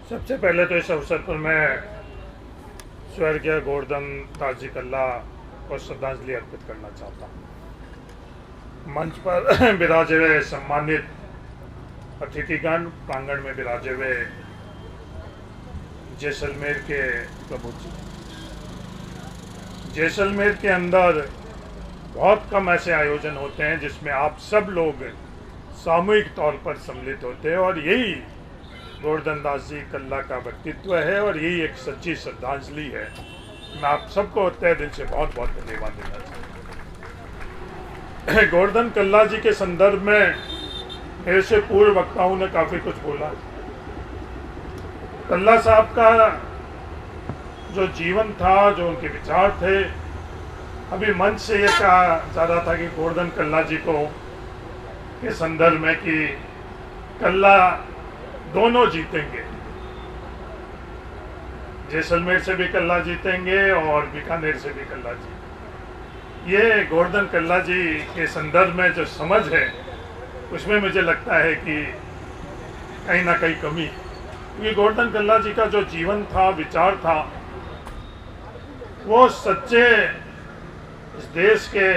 सबसे पहले तो इस अवसर पर मैं स्वर्गीय गोवर्धन दास जी कल्ला को श्रद्धांजलि अर्पित करना चाहता हूँ। मंच पर विराजे हुए सम्मानित अतिथिगण, प्रांगण में विराजे हुए जैसलमेर के प्रभु जी। जैसलमेर के अंदर बहुत कम ऐसे आयोजन होते हैं जिसमें आप सब लोग सामूहिक तौर पर सम्मिलित होते हैं, और यही गोवर्धन दास जी कल्ला का व्यक्तित्व है और यही एक सच्ची श्रद्धांजलि है। मैं आप सबको तहे दिल से बहुत बहुत धन्यवाद देना चाहता हूँ। गोवर्धन कल्ला जी के संदर्भ में मेरे से पूर्व वक्ताओं ने काफ़ी कुछ बोला। कल्ला साहब का जो जीवन था, जो उनके विचार थे, अभी मंच से ये कहा जा रहा था कि गोवर्धन कल्ला जी को के संदर्भ में कि कल्ला दोनों जीतेंगे, जैसलमेर से भी कल्ला जीतेंगे और बीकानेर से भी कल्ला जी। ये गोवर्धन कल्ला जी के संदर्भ में जो समझ है उसमें मुझे लगता है कि कहीं ना कहीं कमी है, क्योंकि गोवर्धन कल्ला जी का जो जीवन था, विचार था, वो सच्चे इस देश के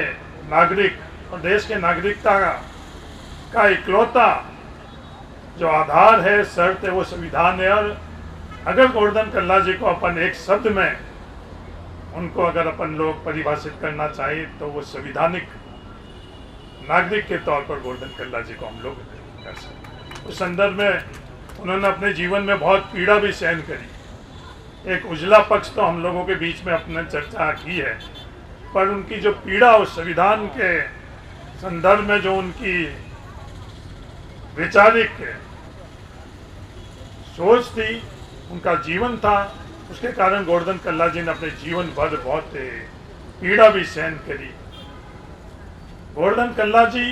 नागरिक और देश के नागरिकता का इकलौता जो आधार है, शर्त है, वो संविधान है। और अगर गोवर्धन कल्ला जी को अपन एक शब्द में उनको अगर अपन लोग परिभाषित करना चाहिए तो वो संविधानिक नागरिक के तौर पर गोवर्धन कल्ला जी को हम लोग कर सकते हैं। उस संदर्भ में उन्होंने अपने जीवन में बहुत पीड़ा भी सहन करी। एक उजला पक्ष तो हम लोगों के बीच में अपने चर्चा की है, पर उनकी जो पीड़ा उस संविधान के संदर्भ में जो उनकी वैचारिक सोच थी, उनका जीवन था, उसके कारण गोवर्धन कल्ला जी ने अपने जीवन भर बहुत पीड़ा भी सहन करी। गोवर्धन कल्ला जी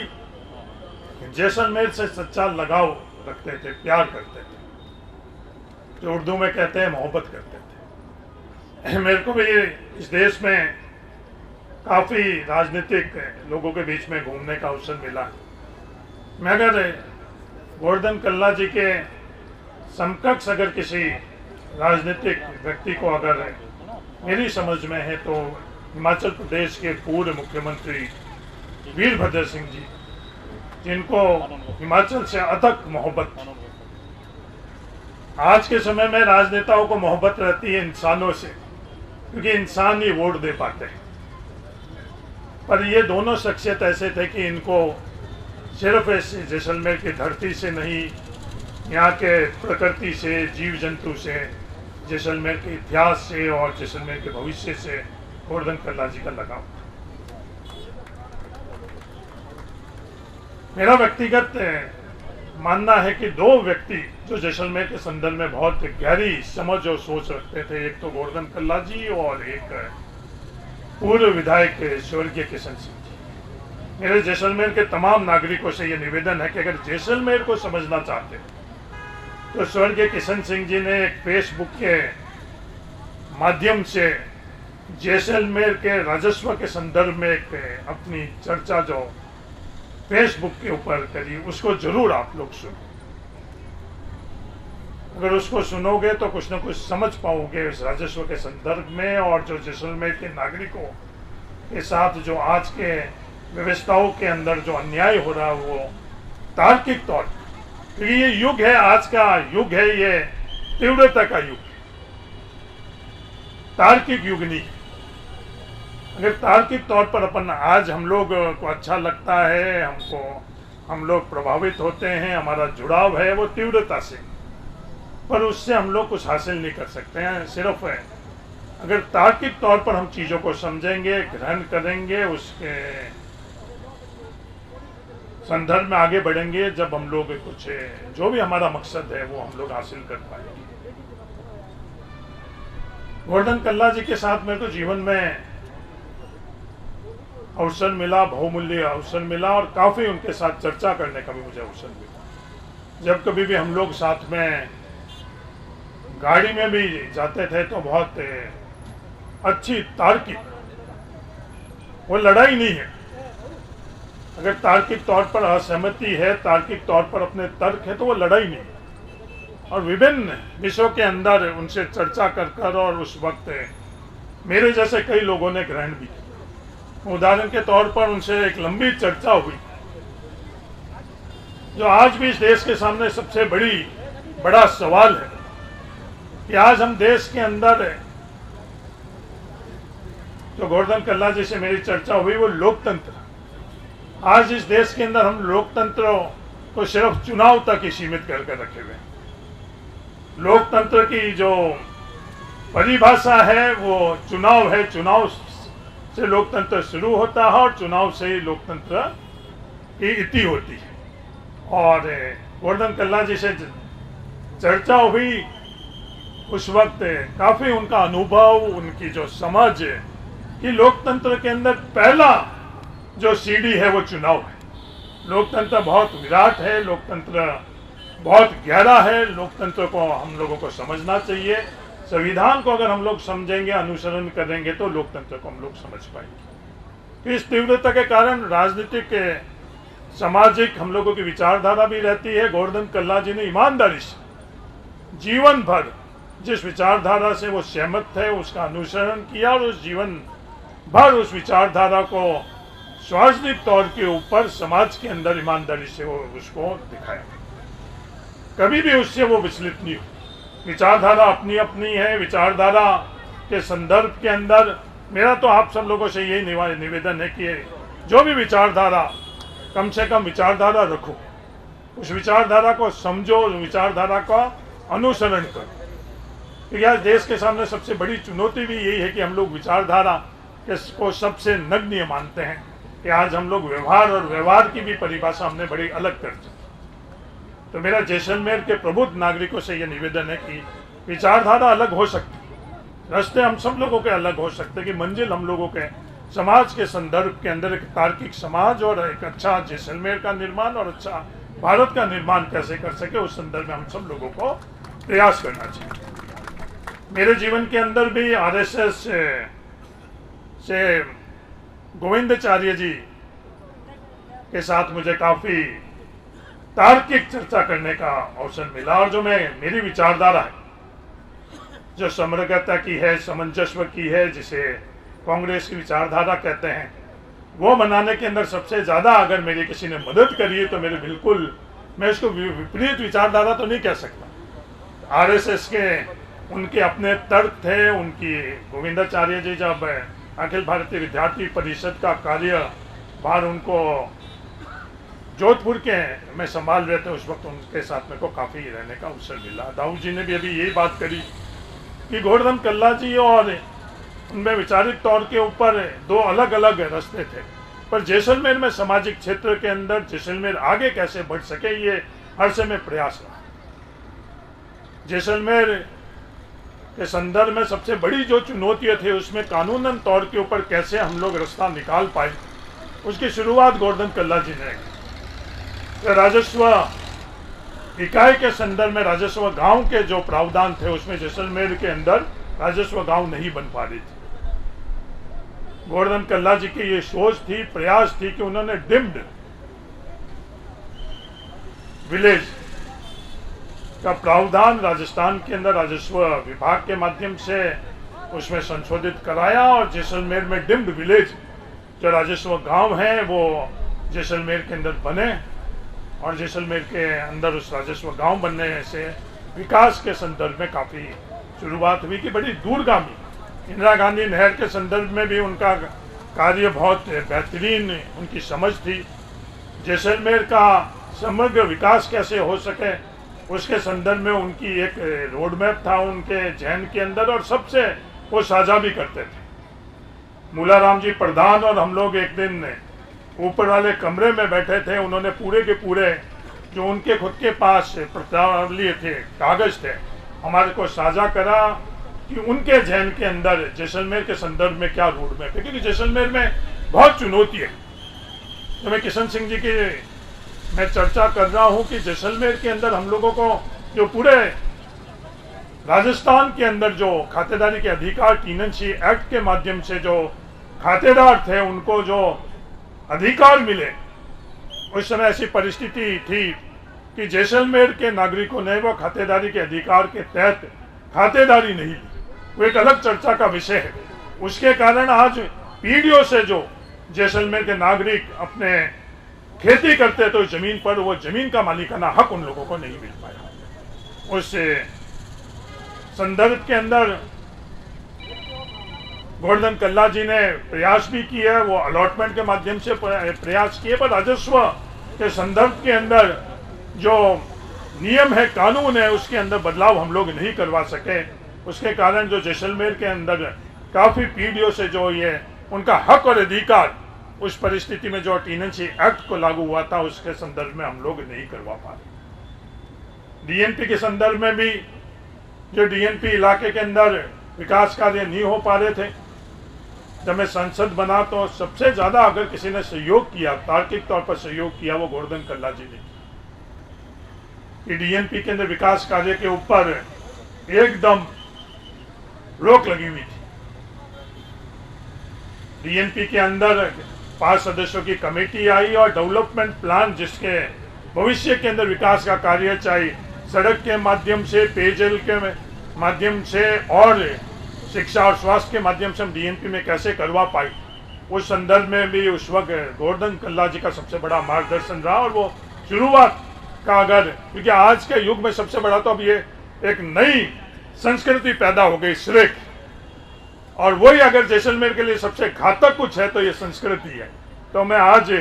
जैसलमेर से सच्चा लगाव रखते थे, प्यार करते थे, जो उर्दू में कहते हैं मोहब्बत करते थे। मेरे को भी इस देश में काफ़ी राजनीतिक लोगों के बीच में घूमने का अवसर मिला। मैं अगर गोवर्धन कल्ला जी के समकक्ष अगर किसी राजनीतिक व्यक्ति को अगर मेरी समझ में है तो हिमाचल प्रदेश के पूर्व मुख्यमंत्री वीरभद्र सिंह जी, जिनको हिमाचल से अथक मोहब्बत। आज के समय में राजनेताओं को मोहब्बत रहती है इंसानों से, क्योंकि इंसान ही वोट दे पाते हैं, पर ये दोनों शख्सियत ऐसे थे कि इनको सिर्फ ऐसे जैसलमेर की धरती से नहीं, यहाँ के प्रकृति से, जीव जंतु से, जैसलमेर के इतिहास से और जैसलमेर के भविष्य से गोवर्धन कल्ला जी का लगाव। मेरा व्यक्तिगत मानना है कि दो व्यक्ति जो जैसलमेर के संदर्भ में बहुत गहरी समझ और सोच रखते थे, एक तो गोवर्धन कल्ला जी और एक पूर्व विधायक स्वर्गीय किशन सिंह जी। मेरे जैसलमेर के तमाम नागरिकों से ये निवेदन है कि अगर जैसलमेर को समझना चाहते तो स्वर्गीय किशन सिंह जी ने एक फेसबुक के माध्यम से जैसलमेर के राजस्व के संदर्भ में एक अपनी चर्चा जो फेसबुक के ऊपर करी, उसको जरूर आप लोग सुनो। अगर उसको सुनोगे तो कुछ ना कुछ समझ पाओगे इस राजस्व के संदर्भ में, और जो जैसलमेर के नागरिकों के साथ जो आज के व्यवस्थाओं के अंदर जो अन्याय हो रहा है वो तार्किक तौर, क्योंकि ये युग है, आज का युग है, ये तीव्रता का युग, तार्किक युग नहीं। अगर तार्किक तौर पर अपन आज हम लोग को अच्छा लगता है, हम लोग प्रभावित होते हैं, हमारा जुड़ाव है वो तीव्रता से, पर उससे हम लोग कुछ हासिल नहीं कर सकते हैं। सिर्फ अगर तार्किक तौर पर हम चीज़ों को समझेंगे, ग्रहण करेंगे, उसके संदर्भ में आगे बढ़ेंगे, जब हम लोग कुछ जो भी हमारा मकसद है वो हम लोग हासिल कर पाएंगे। गोवर्धन कल्ला जी के साथ मेरे को जीवन में अवसर मिला, बहुमूल्य अवसर मिला, और काफ़ी उनके साथ चर्चा करने का भी मुझे अवसर मिला। जब कभी भी हम लोग साथ में गाड़ी में भी जाते थे तो बहुत अच्छी तार्किक, वो लड़ाई नहीं है। अगर तार्किक तौर पर असहमति है, तार्किक तौर पर अपने तर्क है, तो वो लड़ाई नहीं। और विभिन्न विषयों के अंदर उनसे चर्चा कर कर और उस वक्त मेरे जैसे कई लोगों ने ग्रहण भी किया। उदाहरण के तौर पर उनसे एक लंबी चर्चा हुई जो आज भी इस देश के सामने सबसे बड़ा सवाल है कि आज हम देश के अंदर, जो गोवर्धन कल्ला जी से मेरी चर्चा हुई, वो लोकतंत्र। आज इस देश के अंदर हम लोकतंत्र को सिर्फ चुनाव तक ही सीमित करके रखे हुए हैं। लोकतंत्र की जो परिभाषा है वो चुनाव है, चुनाव से लोकतंत्र शुरू होता है और चुनाव से ही लोकतंत्र की इति होती है। और गोवर्धन कल्ला जी से चर्चा हुई, उस वक्त काफी उनका अनुभव, उनकी जो समझ कि लोकतंत्र के अंदर पहला जो सीढ़ी है वो चुनाव है। लोकतंत्र बहुत विराट है, लोकतंत्र बहुत गहरा है, लोकतंत्र को हम लोगों को समझना चाहिए। संविधान को अगर हम लोग समझेंगे, अनुसरण करेंगे तो लोकतंत्र को हम लोग समझ पाएंगे। इस तीव्रता के कारण राजनीतिक, सामाजिक हम लोगों की विचारधारा भी रहती है। गोवर्धन कल्ला जी ने ईमानदारी से जीवन भर जिस विचारधारा से वो सहमत थे उसका अनुसरण किया और उस जीवन भर उस विचारधारा को सार्वजनिक तौर के ऊपर समाज के अंदर ईमानदारी से वो उसको दिखाया। कभी भी उससे वो विचलित नहीं हो। विचारधारा अपनी अपनी है। विचारधारा के संदर्भ के अंदर मेरा तो आप सब लोगों से यही निवेदन है कि जो भी विचारधारा, कम से कम विचारधारा रखो, उस विचारधारा को समझो, उस विचारधारा का अनुसरण करो। क्योंकि आज देश के सामने सबसे बड़ी चुनौती भी यही है कि हम लोग विचारधारा को सबसे नगण्य मानते हैं कि आज हम लोग व्यवहार और व्यवहार की भी परिभाषा हमने बड़ी अलग कर दी। तो मेरा जैसलमेर के प्रबुद्ध नागरिकों से यह निवेदन है कि विचारधारा अलग हो सकती, रास्ते हम सब लोगों के अलग हो सकते हैं, कि मंजिल हम लोगों के समाज के संदर्भ के अंदर एक तार्किक समाज और एक अच्छा जैसलमेर का निर्माण और अच्छा भारत का निर्माण कैसे कर सके, उस संदर्भ में हम सब लोगों को प्रयास करना चाहिए। मेरे जीवन के अंदर भी आरएसएस से गोविंदाचार्य जी के साथ मुझे काफ़ी तार्किक चर्चा करने का अवसर मिला। और जो मेरी विचारधारा है, जो समग्रता की है, सामंजस्य की है, जिसे कांग्रेस की विचारधारा कहते हैं, वो बनाने के अंदर सबसे ज़्यादा अगर मेरी किसी ने मदद करी है तो मेरे बिल्कुल, मैं इसको विपरीत विचारधारा तो नहीं कह सकता। आरएसएस के उनके अपने तर्क थे। उनकी गोविंदाचार्य जी जब अखिल भारतीय विद्यार्थी परिषद का कार्यभार उनको जोधपुर के में संभाल रहे थे, उस वक्त उनके साथ मेरे को काफ़ी रहने का अवसर मिला। दाऊद जी ने भी अभी यही बात करी कि गोवर्धन कल्ला जी और उनमें वैचारिक तौर के ऊपर दो अलग अलग रास्ते थे, पर जैसलमेर में सामाजिक क्षेत्र के अंदर जैसलमेर आगे कैसे बढ़ सके, ये हर समय प्रयास रहा। जैसलमेर के संदर्भ में सबसे बड़ी जो चुनौतियाँ थी उसमें कानूनन तौर के ऊपर कैसे हम लोग रास्ता निकाल पाए, उसकी शुरुआत गोवर्धन कल्ला जी ने की। राजस्व इकाई के संदर्भ में राजस्व गांव के जो प्रावधान थे उसमें जैसलमेर के अंदर राजस्व गांव नहीं बन पा रही थी। गोवर्धन कल्ला जी की ये सोच थी, प्रयास थी कि उन्होंने डिम्ड विलेज का प्रावधान राजस्थान के अंदर राजस्व विभाग के माध्यम से उसमें संशोधित कराया और जैसलमेर में डिम्ड विलेज जो राजस्व गांव है वो जैसलमेर के अंदर बने। और जैसलमेर के अंदर उस राजस्व गांव बनने से विकास के संदर्भ में काफ़ी शुरुआत हुई कि बड़ी दूरगामी। इंदिरा गांधी नहर के संदर्भ में भी उनका कार्य बहुत बेहतरीन उनकी समझ थी। जैसलमेर का समग्र विकास कैसे हो सके उसके संदर्भ में उनकी एक रोड मैप था उनके जहन के अंदर, और सबसे वो साझा भी करते थे। मूलाराम जी प्रधान और हम लोग एक दिन ऊपर वाले कमरे में बैठे थे। उन्होंने पूरे के पूरे जो उनके खुद के पास प्रस्तावली थे, कागज थे, हमारे को साझा करा कि उनके जहन के अंदर जैसलमेर के संदर्भ में क्या रोड मैप है। क्योंकि जैसलमेर में बहुत चुनौती है। तो मैं किशन सिंह जी की मैं चर्चा कर रहा हूं कि जैसलमेर के अंदर हम लोगों को जो पूरे राजस्थान के अंदर जो खातेदारी के अधिकार टीनसी एक्ट के माध्यम से जो खातेदार थे उनको जो अधिकार मिले, उस समय ऐसी परिस्थिति थी कि जैसलमेर के नागरिकों ने वो खातेदारी के अधिकार के तहत खातेदारी नहीं ली, वो एक अलग चर्चा का विषय है। उसके कारण आज पीढ़ियों से जो जैसलमेर के नागरिक अपने खेती करते तो जमीन पर, वो जमीन का मालिकाना हक उन लोगों को नहीं मिल पाया। उस संदर्भ के अंदर गोवर्धन कल्ला जी ने प्रयास भी किया, वो अलॉटमेंट के माध्यम से प्रयास किए, पर राजस्व के संदर्भ के अंदर जो नियम है, कानून है, उसके अंदर बदलाव हम लोग नहीं करवा सके। उसके कारण जो जैसलमेर के अंदर काफ़ी पीढ़ियों से जो ये उनका हक और अधिकार, उस परिस्थिति में जो टेनेंसी एक्ट को लागू हुआ था, उसके संदर्भ में हम लोग नहीं करवा पा रहे। डीएनपी के संदर्भ में भी जो डीएनपी इलाके के अंदर विकास कार्य नहीं हो पा रहे थे, जब मैं सांसद बना तो सबसे ज़्यादा अगर किसी ने सहयोग किया, तार्किक तौर पर सहयोग किया, वो गोवर्धन कल्ला जी ने कि डीएनपी के अंदर विकास कार्य के ऊपर एकदम रोक लगी हुई थी। डीएनपी के अंदर 5 सदस्यों की कमेटी आई और डेवलपमेंट प्लान, जिसके भविष्य के अंदर विकास का कार्य चाहे सड़क के माध्यम से, पेयजल के माध्यम से और शिक्षा और स्वास्थ्य के माध्यम से हम डीएनपी में कैसे करवा पाए, उस संदर्भ में भी उस वक्त गोवर्धन कल्ला जी का सबसे बड़ा मार्गदर्शन रहा। और वो शुरुआत का अगर, क्योंकि आज के युग में सबसे बड़ा तो अब ये एक नई संस्कृति पैदा हो गई, श्रेक, और वही अगर जैसलमेर के लिए सबसे घातक कुछ है तो ये संस्कृति है। तो मैं आज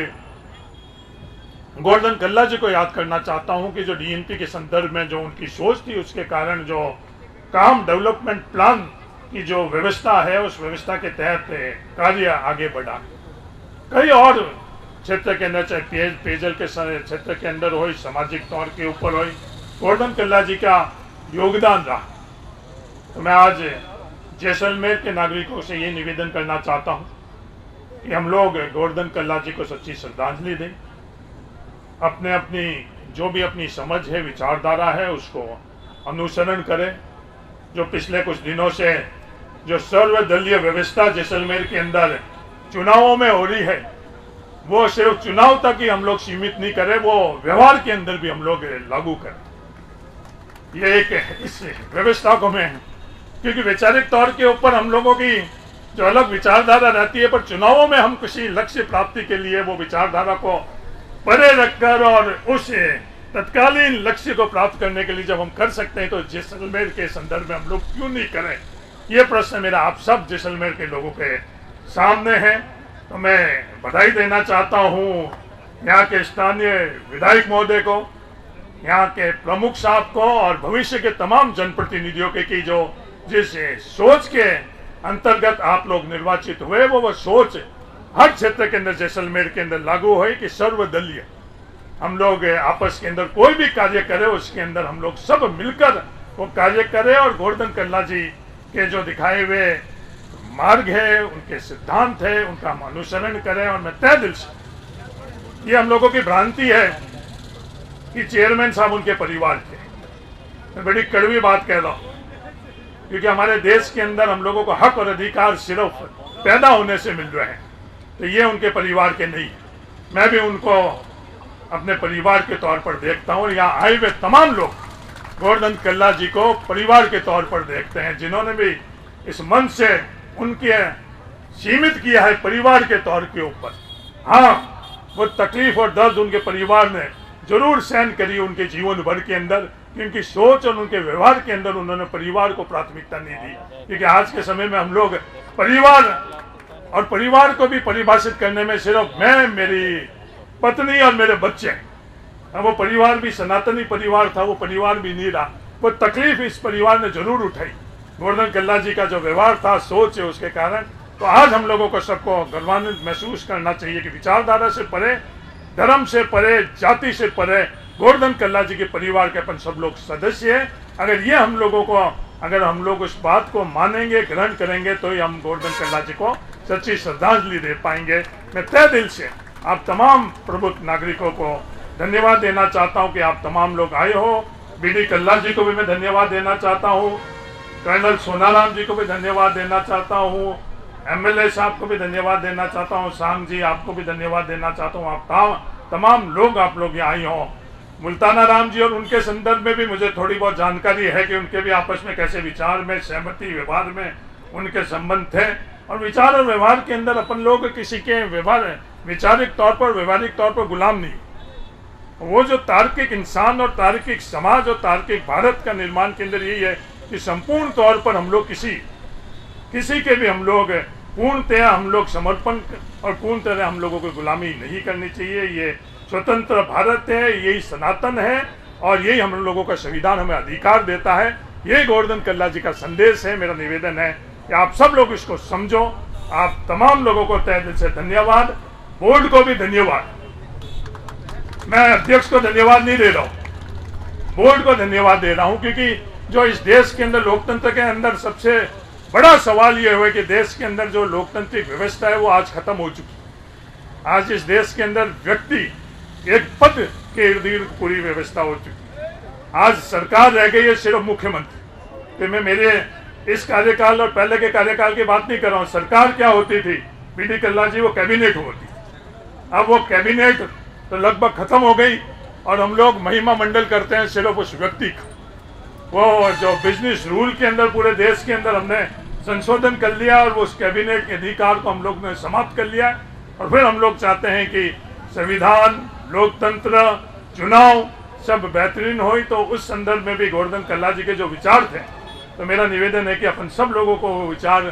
गोवर्धन कल्ला जी को याद करना चाहता हूं कि जो डीएनपी के संदर्भ में जो उनकी सोच थी, उसके कारण जो काम डेवलपमेंट प्लान की जो व्यवस्था है, उस व्यवस्था के तहत कार्य आगे बढ़ा। कई और क्षेत्र के अंदर, चाहे पेयजल के क्षेत्र के अंदर हो, सामाजिक तौर के ऊपर हो, गोवर्धन कल्ला जी का योगदान रहा। तो मैं आज जैसलमेर के नागरिकों से ये निवेदन करना चाहता हूँ कि हम लोग गोवर्धन कल्ला जी को सच्ची श्रद्धांजलि दें, अपने अपनी जो भी अपनी समझ है, विचारधारा है, उसको अनुसरण करें। जो पिछले कुछ दिनों से जो सर्वदलीय व्यवस्था जैसलमेर के अंदर चुनावों में हो रही है, वो सिर्फ चुनाव तक ही हम लोग सीमित नहीं करें, वो व्यवहार के अंदर भी हम लोग लागू करें। ये एक इस व्यवस्था को मैं, क्योंकि वैचारिक तौर के ऊपर हम लोगों की जो अलग विचारधारा रहती है, पर चुनावों में हम किसी लक्ष्य प्राप्ति के लिए वो विचारधारा को परे रखकर और उस तत्कालीन लक्ष्य को प्राप्त करने के लिए जब हम कर सकते हैं, तो जैसलमेर के संदर्भ में हम लोग क्यों नहीं करें? ये प्रश्न मेरा आप सब जैसलमेर के लोगों के सामने है। तो मैं बधाई देना चाहता हूँ यहाँ के स्थानीय विधायक महोदय को, यहाँ के प्रमुख साहब को और भविष्य के तमाम जनप्रतिनिधियों के कि जो जिस सोच के अंतर्गत आप लोग निर्वाचित हुए, वो सोच हर क्षेत्र के अंदर जैसलमेर के अंदर लागू हो कि सर्वदलीय हम लोग आपस के अंदर कोई भी कार्य करें, उसके अंदर हम लोग सब मिलकर वो कार्य करें और गोवर्धन कल्ला जी के जो दिखाए हुए मार्ग है, उनके सिद्धांत है, उनका हम अनुसरण करें। और मैं तहे दिल से, ये हम लोगों की भ्रांति है कि चेयरमैन साहब उनके परिवार के, मैं बड़ी कड़वी बात कह रहा हूँ, क्योंकि हमारे देश के अंदर हम लोगों को हक और अधिकार सिर्फ पैदा होने से मिल रहे हैं, तो ये उनके परिवार के नहीं। मैं भी उनको अपने परिवार के तौर पर देखता हूँ। यहाँ आए हुए तमाम लोग गोवर्धन कल्ला जी को परिवार के तौर पर देखते हैं, जिन्होंने भी इस मंच से उनके सीमित किया है परिवार के तौर के ऊपर। हाँ, वो तकलीफ और दर्द उनके परिवार ने जरूर सहन करी उनके जीवन भर के अंदर, क्योंकि सोच और उनके व्यवहार के अंदर उन्होंने परिवार को प्राथमिकता नहीं दी। क्योंकि आज के समय में हम लोग परिवार और परिवार को भी परिभाषित करने में सिर्फ मैं, मेरी पत्नी और मेरे बच्चे, वो परिवार भी सनातनी परिवार था, वो परिवार भी नहीं रहा। वो तकलीफ इस परिवार ने जरूर उठाई, गोवर्धन कल्ला जी का जो व्यवहार था, सोच है, उसके कारण। तो आज हम लोगों को सबको गर्वान्वित महसूस करना चाहिए कि विचारधारा से परे, धर्म से परे, जाति से परे गोवर्धन कल्ला जी के परिवार के अपन सब लोग सदस्य हैं। अगर ये हम लोगों को, अगर हम लोग उस बात को मानेंगे, ग्रहण करेंगे, तो ही हम गोवर्धन कल्ला जी को सच्ची श्रद्धांजलि दे पाएंगे। मैं तहे दिल से आप तमाम प्रबुद्ध नागरिकों को धन्यवाद देना चाहता हूं कि आप तमाम लोग आए हो। बीडी कल्ला जी को भी मैं धन्यवाद देना चाहता हूं, कर्नल सोनाराम जी को भी धन्यवाद देना चाहता हूं, एमएलए साहब को भी धन्यवाद देना चाहता हूं, सांग जी आपको भी धन्यवाद देना चाहता हूं। आप तमाम लोग, आप लोग यहाँ आए हो, मुल्ताना राम जी और उनके संदर्भ में भी मुझे थोड़ी बहुत जानकारी है कि उनके भी आपस में कैसे विचार में सहमति व्यवहार में उनके संबंध थे। और विचार और व्यवहार के अंदर अपन लोग किसी के व्यवहार विचारिक तौर पर व्यवहारिक तौर पर गुलाम नहीं। वो जो तार्किक इंसान और तार्किक समाज और तार्किक भारत का निर्माण के अंदर यही है कि संपूर्ण तौर पर हम लोग किसी के भी हम लोग पूर्णतया हम लोग समर्पण और पूर्णतः हम लोगों को गुलामी नहीं करनी चाहिए। ये स्वतंत्र भारत है, यही सनातन है और यही हम लोगों का संविधान हमें अधिकार देता है। यही गोवर्धन कल्ला जी का संदेश है। मेरा निवेदन है कि आप सब लोग इसको समझो। आप तमाम लोगों को तहे दिल से धन्यवाद, बोर्ड को भी धन्यवाद। मैं अध्यक्ष को धन्यवाद नहीं दे रहा हूँ, बोर्ड को धन्यवाद दे रहा हूँ, क्योंकि जो इस देश के अंदर लोकतंत्र के अंदर सबसे बड़ा सवाल ये है कि देश के अंदर जो लोकतांत्रिक व्यवस्था है वो आज खत्म हो चुकी है। आज इस देश के अंदर व्यक्ति एक पद के इर्द गिर्द पूरी व्यवस्था हो चुकी है। आज सरकार रह गई है सिर्फ मुख्यमंत्री। तो मैं मेरे इस कार्यकाल और पहले के कार्यकाल की बात नहीं कर रहा हूँ। सरकार क्या होती थी, बी.डी. कल्ला जी, वो कैबिनेट होती थी। अब वो कैबिनेट तो लगभग खत्म हो गई और हम लोग महिमा मंडल करते हैं सिर्फ उस व्यक्ति का। वो जो बिजनेस रूल के अंदर पूरे देश के अंदर हमने संशोधन कर लिया और वो उस कैबिनेट के अधिकार को हम लोग ने समाप्त कर लिया। और फिर हम लोग चाहते हैं कि संविधान, लोकतंत्र, चुनाव सब बेहतरीन हो। तो उस संदर्भ में भी गोवर्धन कल्ला जी के जो विचार थे, तो मेरा निवेदन है कि अपन सब लोगों को वो विचार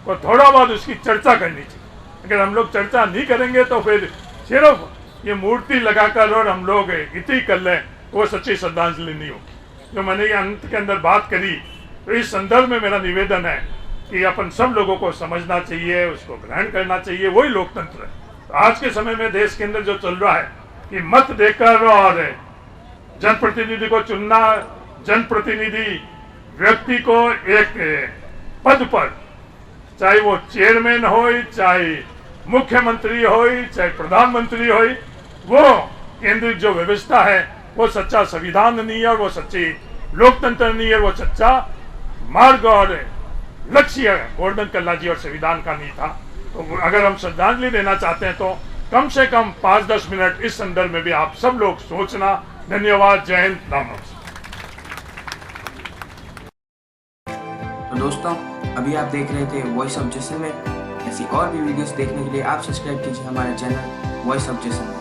को थोड़ा बहुत उसकी चर्चा करनी चाहिए। अगर हम लोग चर्चा नहीं करेंगे तो फिर सिर्फ ये मूर्ति लगाकर और हम लोग इति कर लें, वो सच्ची श्रद्धांजलि नहीं होगी। जो मैंने ये अंत के अंदर बात करी, तो इस संदर्भ में मेरा निवेदन है कि अपन सब लोगों को समझना चाहिए, उसको ग्रहण करना चाहिए। वही लोकतंत्र है। तो आज के समय में देश के अंदर जो चल रहा है कि मत देकर और जनप्रतिनिधि को चुनना, जनप्रतिनिधि व्यक्ति को एक पद पर, चाहे वो चेयरमैन हो, चाहे मुख्यमंत्री हो, चाहे प्रधानमंत्री हो, वो केंद्रित जो व्यवस्था है वो सच्चा संविधान नहीं है और वो सच्ची लोकतंत्र नहीं है। वो सच्चा मार्ग और लक्ष्य गोवर्धन कल्ला जी और संविधान का नहीं था। तो अगर हम श्रद्धांजलि देना चाहते हैं तो कम से कम 5-10 मिनट इस संदर्भ में भी आप सब लोग सोचना। धन्यवाद। जय हिंद। राम राम। तो दोस्तों, अभी आप देख रहे थे वॉइस ऑफ जैसलमेर। ऐसी और भी वीडियोस देखने के लिए आप सब्सक्राइब कीजिए हमारे चैनल वॉइस ऑफ जैसलमेर।